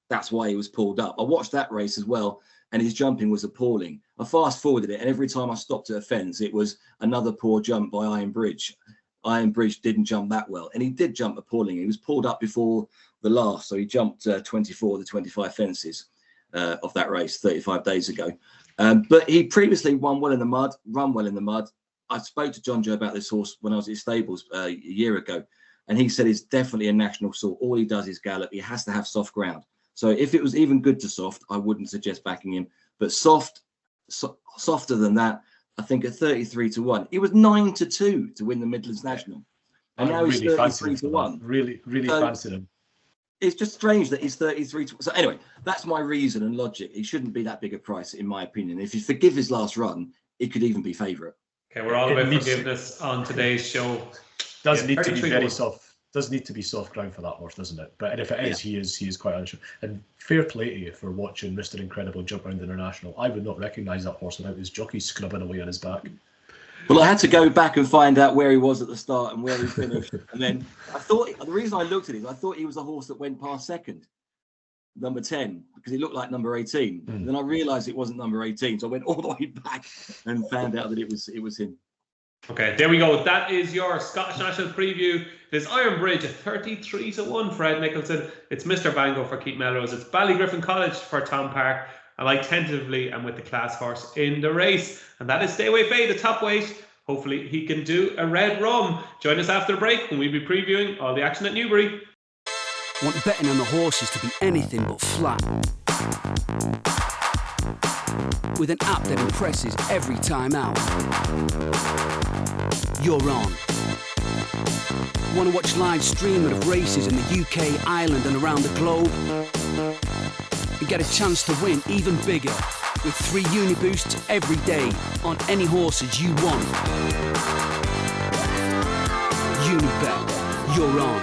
that's why he was pulled up. I watched that race as well, and his jumping was appalling. I fast forwarded it, and every time I stopped at a fence, it was another poor jump by Iron Bridge. Iron Bridge didn't jump that well, and he did jump appalling. He was pulled up before the last, so he jumped 24 of the 25 fences of that race 35 days ago. But he previously run well in the mud. I spoke to John Joe about this horse when I was at his stables a year ago, and he said he's definitely a national sort. All he does is gallop. He has to have soft ground. So if it was even good to soft, I wouldn't suggest backing him. But softer than that, I think at 33-1. He was 9-2 to win the Midlands National, and now he's 33-1. Really fancied him. It's just strange that he's 33-1. So anyway, that's my reason and logic. He shouldn't be that big a price, in my opinion. If you forgive his last run, it could even be favourite. Okay, we're all about forgiveness on today's show. Does need to be very soft. Does need to be soft ground for that horse, doesn't it? But if it is, he is quite unsure. And fair play to you for watching Mr. Incredible jump around International. I would not recognise that horse without his jockey scrubbing away on his back. Well, I had to go back and find out where he was at the start and where he finished. And then I thought, the reason I looked at it, I thought he was a horse that went past second, number 10, because he looked like number 18. And then I realised it wasn't number 18. So I went all the way back and found out that it was him. Okay, there we go. That is your Scottish National preview. There's Iron Bridge at 33-1 for Ed Nicholson. It's Mr. Bango for Keith Melrose. It's Ballygriffin College for Tom Park. I like tentatively and with the class horse in the race. And that is Stay Away Fay, the top weight. Hopefully he can do a red rum. Join us after the break when we'll be previewing all the action at Newbury. Want betting on the horses to be anything but flat? With an app that impresses every time out. You're on. Want to watch live streaming of races in the UK, Ireland and around the globe? And get a chance to win even bigger with 3 Uniboosts every day on any horses you want. Unibet, you're on.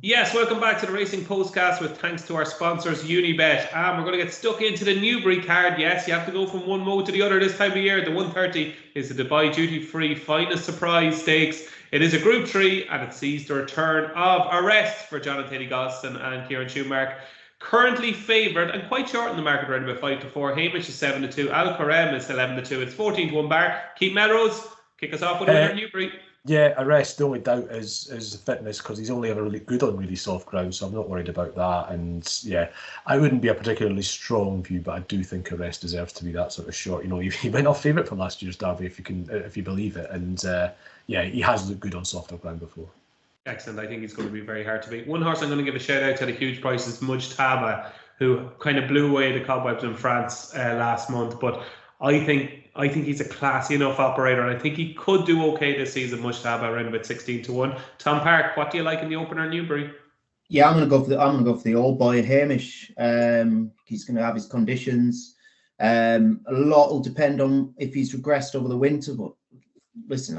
Yes, welcome back to the Racing Postcast with thanks to our sponsors, Unibet. And we're going to get stuck into the Newbury card. Yes, you have to go from one mode to the other this time of year. The 130 is the Dubai Duty Free Finest Surprise Stakes. It is a Group 3 and it sees the return of Arrest for Jonathan Gosden and Kieran Schumacher. Currently favoured and quite short in the market, around about 5-4. Hamish is 7-2. Al Karem is 11-2. It's 14-1 bar. Keith Melrose, kick us off with a winner Newbury. Yeah, Arrest, the only doubt is the fitness, because he's only ever really good on really soft ground, so I'm not worried about that. And yeah, I wouldn't be a particularly strong view, but I do think Arrest deserves to be that sort of short. You know, he went off favourite from last year's Derby, if you believe it. And yeah, he has looked good on softer ground before. Excellent. I think he's going to be very hard to beat. One horse I'm going to give a shout out to at a huge price is Mujtaba. who kind of blew away the cobwebs in France last month. But I think he's a classy enough operator, and I think he could do okay this season. Much to have around about 16-1. Tom Park, what do you like in the opener, Newbury? Yeah, I'm going to go for the old boy Hamish. He's going to have his conditions. A lot will depend on if he's regressed over the winter. But listen,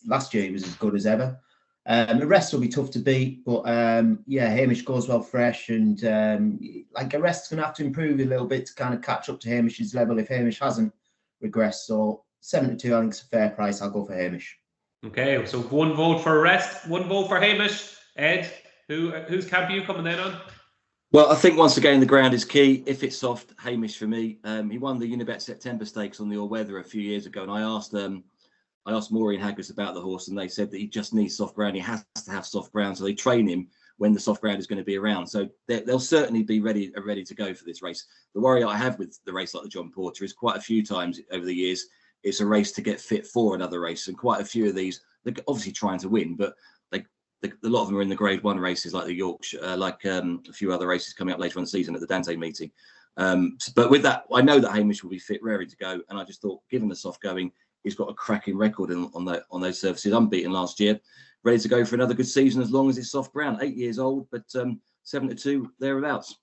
last year he was as good as ever. The rest will be tough to beat, but Hamish goes well fresh, and the rest's going to have to improve a little bit to kind of catch up to Hamish's level if Hamish hasn't regressed. So 7-2, I think it's a fair price. I'll go for Hamish. Okay, so 1 vote for Rest, 1 vote for Hamish. Ed, whose camp are you coming in on? Well, I think once again the ground is key. If it's soft, Hamish for me. He won the Unibet September Stakes on the all-weather a few years ago, and I asked Maureen Haggis about the horse, and they said that he just needs soft ground. He has to have soft ground, so they train him when the soft ground is going to be around. So they'll certainly be ready to go for this race. The worry I have with the race like the John Porter is quite a few times over the years, it's a race to get fit for another race. And quite a few of these, they're obviously trying to win, but a lot of them are in the Grade 1 races like the Yorkshire, a few other races coming up later on the season at the Dante meeting. But with that, I know that Hamish will be fit, ready to go. And I just thought, given the soft going, he's got a cracking record on those surfaces, unbeaten last year, ready to go for another good season as long as it's soft ground. 8 years old, but 7-2 thereabouts.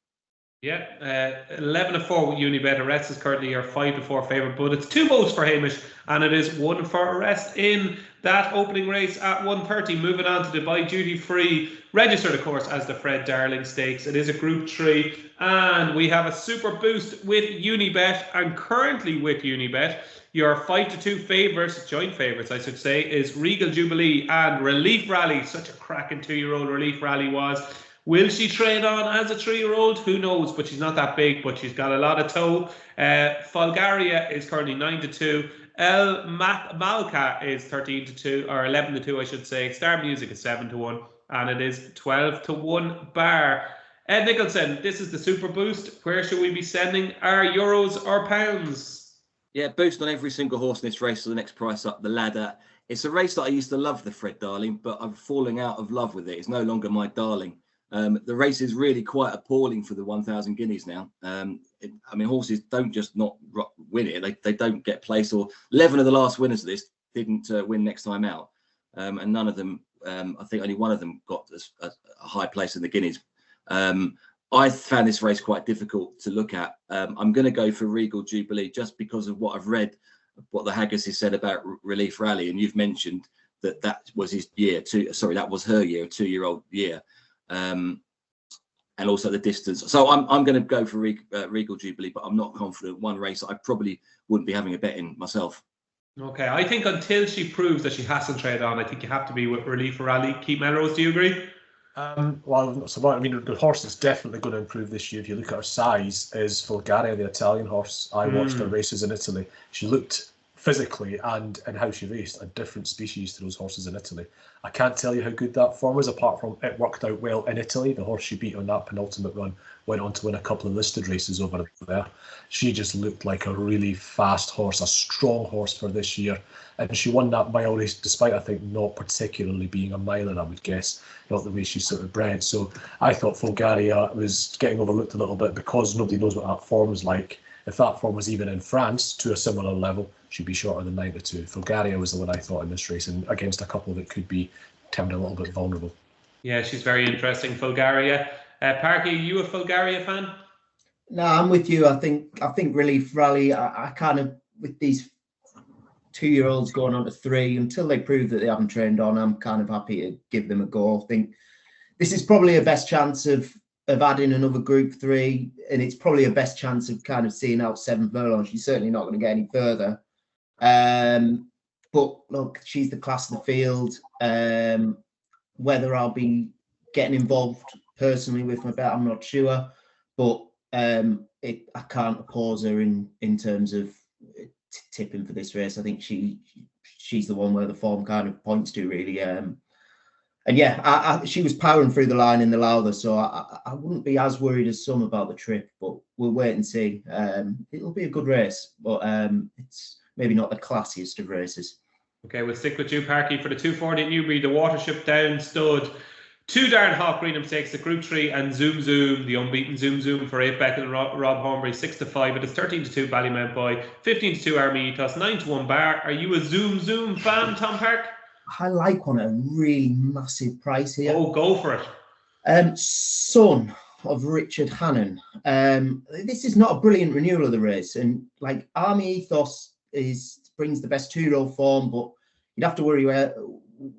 Yeah, 11-4 with Unibet. Arrest is currently your 5-4 favourite, but it's 2 votes for Hamish, and it is 1 for Arrest in that opening race at 1:30. Moving on to Dubai Duty Free, registered of course as the Fred Darling Stakes. It is a Group 3, and we have a super boost with Unibet, and currently with Unibet, your 5-2 favourites, joint favourites I should say, is Regal Jubilee and Relief Rally. Such a cracking 2-year-old Relief Rally was. Will she trade on as a 3-year-old? Who knows? But she's not that big, but she's got a lot of toe. Fulgaria is currently 9-2. El Malka is 13-2, or 11-2, I should say. Star Music is 7-1, and it is 12-1 bar. Ed Nicholson, this is the Super Boost. Where should we be sending our euros or pounds? Yeah, boost on every single horse in this race to the next price up the ladder. It's a race that I used to love, the Fred Darling, but I'm falling out of love with it. It's no longer my darling. The race is really quite appalling for the 1,000 guineas now. Horses don't just not win it; they don't get placed. Or 11 of the last winners of this didn't win next time out, and none of them. I think only one of them got a high place in the guineas. I found this race quite difficult to look at. I'm going to go for Regal Jubilee just because of what I've read, what the Haggis has said about Relief Rally, and you've mentioned that was his year too. Sorry, that was her year, a 2-year-old year. And also the distance. So I'm going to go for Regal Jubilee, but I'm not confident. One race I probably wouldn't be having a bet in myself. Okay, I think until she proves that she hasn't traded on, I think you have to be with Relief Rally. Keith Melrose, do you agree? The horse that's definitely going to improve this year, if you look at her size, is Fulgaria, the Italian horse. I watched her races in Italy. She looked physically and how she raced a different species to those horses in Italy. I can't tell you how good that form was, apart from it worked out well in Italy. The horse she beat on that penultimate run went on to win a couple of listed races over there. She just looked like a really fast horse, a strong horse for this year. And she won that mile race, despite, I think, not particularly being a miler, I would guess, not the way she's sort of bred. So I thought Fulgaria was getting overlooked a little bit because nobody knows what that form is like. If that form was even in France to a similar level, she'd be shorter than 9-2. Fulgaria was the one I thought in this race, and against a couple that could be termed a little bit vulnerable. Yeah, she's very interesting, Fulgaria. Parky, you a Fulgaria fan? No, I'm with you. I think Relief Rally, I kind of, with these 2-year-olds going on to 3, until they prove that they haven't trained on, I'm kind of happy to give them a go. I think this is probably a best chance of adding another Group 3, and it's probably a best chance of kind of seeing out 7 furlongs. She's certainly not going to get any further. But look, she's the class of the field. Whether I'll be getting involved personally with my bet, I'm not sure. But I can't oppose her in terms of tipping for this race. I think she's the one where the form kind of points to, really. And yeah, she was powering through the line in the Lowther, so I wouldn't be as worried as some about the trip, but we'll wait and see. It'll be a good race, but it's maybe not the classiest of races. Okay, we'll stick with you, Parky, for the 240 at Newbury, the Watership Down stud. Two Darren Hawk Greenham Stakes, the Group 3, and Zoom Zoom, the unbeaten Zoom Zoom for 8 Beckett and Rob Hornbury, 6-5. It is 13-2 Ballymount Boy, 15-2 Army Ethos, 9-1 Bar. Are you a Zoom Zoom fan, Tom Park? I like one at a really massive price here. Oh, go for it. Son of Richard Hannon. This is not a brilliant renewal of the race, and like Army Ethos brings the best 2-year-old form, but you'd have to worry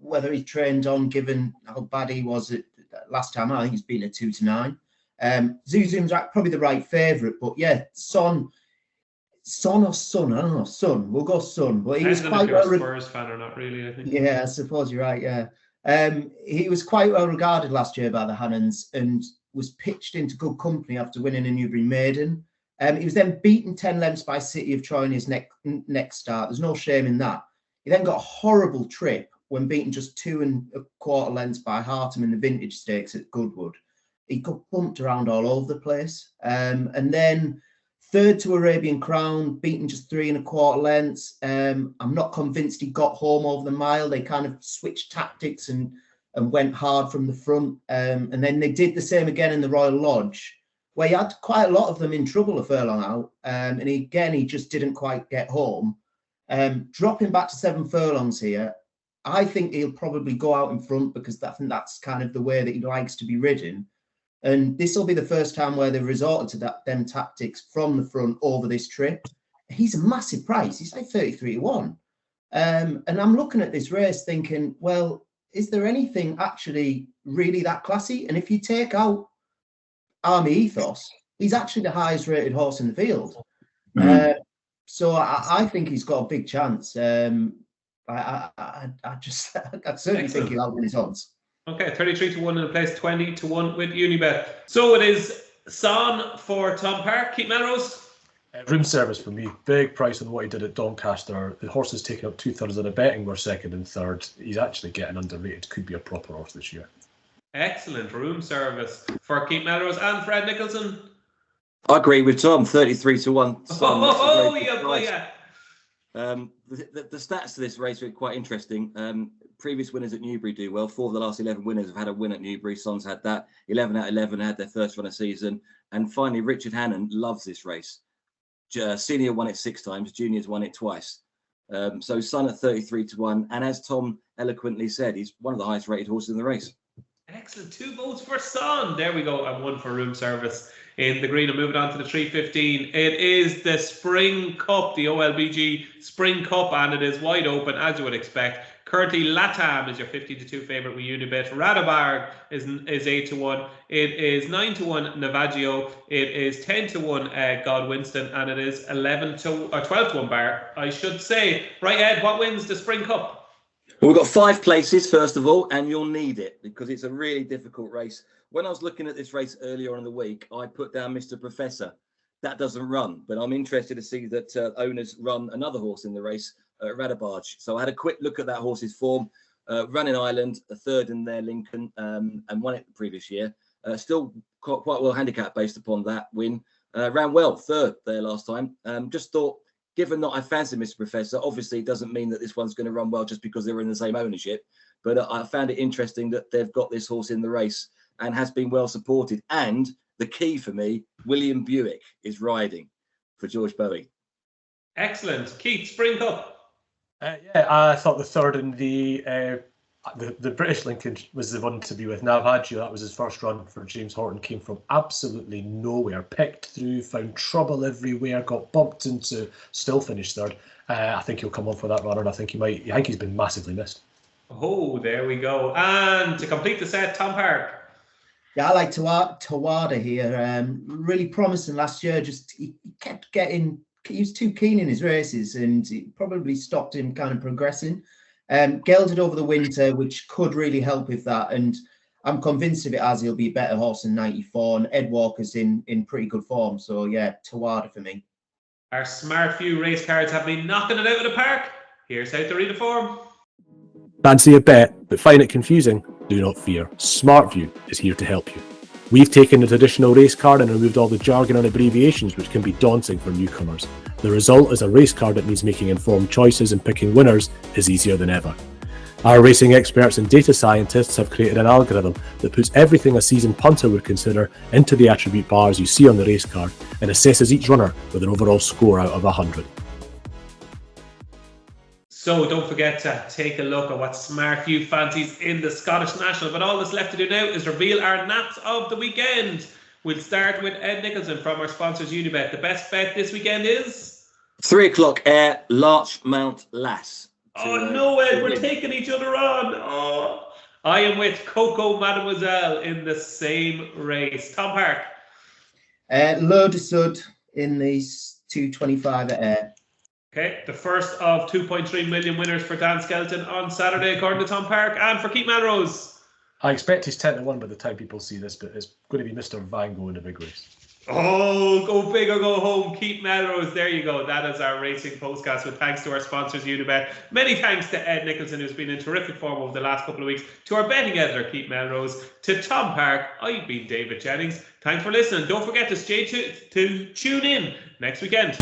whether he trained on, given how bad he was at last time. I think he's been a 2-9. Zoom's probably the right favourite, but yeah, Son or Son, I don't know, Son. We'll go Son. But he was quite well. Spurs fan or not really, I think. Yeah, I suppose you're right. Yeah, he was quite well regarded last year by the Hannons and was pitched into good company after winning a Newbury Maiden. He was then beaten 10 lengths by City of Troy in his next start. There's no shame in that. He then got a horrible trip when beaten just 2 1/4 lengths by Hartum in the Vintage Stakes at Goodwood. He got bumped around all over the place. And then third to Arabian Crown, beaten just 3 1/4 lengths. I'm not convinced he got home over the mile. They kind of switched tactics and went hard from the front. And then they did the same again in the Royal Lodge, where he had quite a lot of them in trouble a furlong out. And he just didn't quite get home. Dropping back to 7 furlongs here, I think he'll probably go out in front because I think that's kind of the way that he likes to be ridden. And this will be the first time where they've resorted to them tactics from the front over this trip. He's a massive price. He's like 33-1. And I'm looking at this race thinking, well, is there anything actually really that classy? And if you take out Army Ethos, he's actually the highest rated horse in the field. So I think he's got a big chance. I'd certainly think he'll outwin his odds. Okay, 33-1 in a place, 20-1 with Unibet. So it is Son for Tom Park. Keith Melrose. Room service for me. Big price on what he did at Doncaster. The horse is taking up 2/3 of the betting. We're second and third. He's actually getting underrated. Could be a proper horse this year. Excellent room service for Keith Melrose and Fred Nicholson. I agree with Tom. 33-1. Yeah. The stats to this race are quite interesting. Previous winners at Newbury do well. 4 of the last 11 winners have had a win at Newbury. Son's had that. 11 out of 11 had their first run of season. And finally, Richard Hannon loves this race. Senior won it 6 times. Juniors won it twice. So Son at 33-1. And as Tom eloquently said, he's one of the highest rated horses in the race. Excellent. 2 votes for Son. There we go. And 1 for room service in the green. And moving on to the 3:15. It is the Spring Cup, the OLBG Spring Cup, and it is wide open as you would expect. Currently, Latam is your 50-2 favourite with Unibet. Radabarg is 8-1. It is 9-1 Navaggio. It is 10-1 Godwinston, and it is 12-1 Bar, I should say. Right, Ed, what wins the Spring Cup? Well, we've got 5 places, first of all, and you'll need it because it's a really difficult race. When I was looking at this race earlier on in the week, I put down Mr. Professor. That doesn't run, but I'm interested to see that owners run another horse in the race, Radabarg. So I had a quick look at that horse's form. Run in Ireland, a third in their Lincoln, and won it the previous year. Still quite well handicapped based upon that win. Ran well, third there last time. Just thought, given that I fancy Mr. Professor, obviously it doesn't mean that this one's going to run well just because they're in the same ownership. But I found it interesting that they've got this horse in the race and has been well supported. And the key for me, William Buick is riding for George Bowie. Excellent. Keith, Spring Cup. I thought the third in the British Lincoln was the one to be with. Navaggio, that was his first run for James Horton, came from absolutely nowhere, picked through, found trouble everywhere, got bumped into, still finished third. I think he'll come on for that runner, and I think he's been massively missed. Oh, there we go. And to complete the set, Tom Park. Yeah, I like Tawada here. Really promising last year. Just he kept getting. He was too keen in his races, and it probably stopped him kind of progressing. Gelded over the winter, which could really help with that. And I'm convinced of it as he'll be a better horse than 94. And Ed Walker's in pretty good form. So yeah, Tawada for me. Our smart few race cards have been knocking it out of the park. Here's how to read the form. Fancy a bet, but find it confusing? Do not fear. SmartView is here to help you. We've taken the traditional race card and removed all the jargon and abbreviations which can be daunting for newcomers. The result is a race card that means making informed choices and picking winners is easier than ever. Our racing experts and data scientists have created an algorithm that puts everything a seasoned punter would consider into the attribute bars you see on the race card and assesses each runner with an overall score out of 100. So don't forget to take a look at what smart few fancies in the Scottish National. But all that's left to do now is reveal our naps of the weekend. We'll start with Ed Nicholson from our sponsors Unibet. The best bet this weekend is? 3 o'clock Ayr, Larchmount Lass. Oh no, Ed, we're taking each other on. Oh, I am with Coco Mademoiselle in the same race. Tom Park. Low de Sud in the 225 at Ayr. Okay, the first of 2.3 million winners for Dan Skelton on Saturday, according to Tom Park. And for Keith Melrose. I expect he's 10-1 by the time people see this, but it's going to be Mr. Van Gogh in a big race. Oh, go big or go home. Keith Melrose. There you go. That is our racing postcast with thanks to our sponsors, Unibet. Many thanks to Ed Nicholson, who's been in terrific form over the last couple of weeks. To our betting editor, Keith Melrose. To Tom Park, I've been David Jennings. Thanks for listening. Don't forget to tune in next weekend.